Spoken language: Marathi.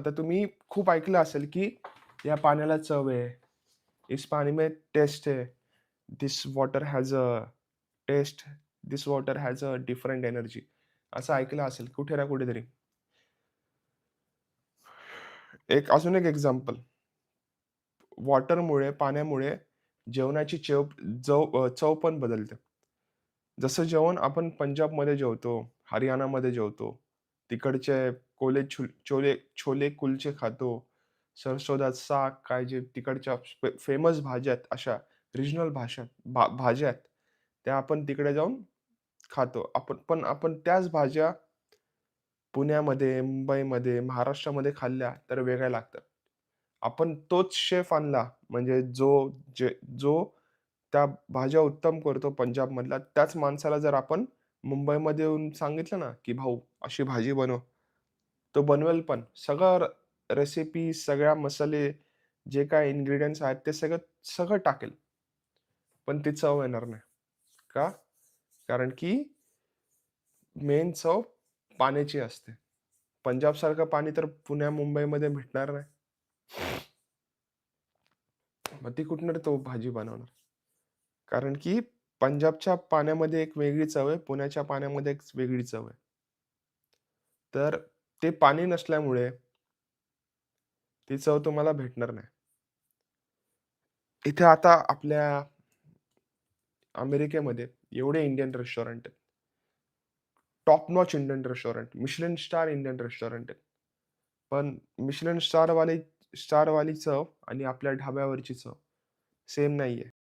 आता तुम्ही खूप ऐकलं असेल, की या पाण्याला चव आहे. इस पानी में टेस्ट है. This water has a test. This water has a different energy. असं ऐकलं असेल कुठे ना कुठेतरी. अजून एक एक्झाम्पल. पाण्यामुळे जेवणाची चव पण बदलते. जसं जेवण आपण पंजाबमध्ये जेवतो, हरियाणामध्ये जेवतो. तिकडचे छोले कुलचे खातो. सरसों दा साग काय जे तिकडच्या फेमस भाज्या आहेत अशा रिजनल भाज्या आहेत. त्या आपण तिकडे जाऊन खातो. आपण त्याच भाज्या पुण्यामध्ये, मुंबईमध्ये, महाराष्ट्रामध्ये खाल्ल्या तर वेगळ्या लागतात. आपण तोच शेफ आणला म्हणजे जो त्या भाज्या उत्तम करतो पंजाबमधला, त्याच माणसाला जर आपण मुंबईमध्ये येऊन सांगितलं ना, की "भाऊ अशी भाजी बनव." तो बनवेल पण. सगळं रेसिपी, सगळ्या मसाले, जे काही इन्ग्रीडियंट्स आहेत ते सगळं सगळं टाकेल. पण ती चव येणार नाही. का? कारण की मेन चव पाण्याची असते. पंजाबसारखं पाणी तर पुण्या, मुंबईमध्ये भेटणार नाही. मग ती कुठून तो भाजी बनवणार? कारण की पंजाबच्या पाण्यामध्ये एक वेगळी चव आहे, पुण्याच्या पाण्यामध्ये एक वेगळी चव आहे. तर ते पाणी नसल्यामुळे ती चव तुम्हाला भेटणार नाही. इथे आता आपल्या अमेरिकेमध्ये एवढे इंडियन रेस्टॉरंट आहेत. Top notch Indian restaurant, Michelin star Indian restaurant आहेत. पण मिशेलिन स्टारवाली चव आणि आपल्या ढाब्यावरची चव सेम नाहीये.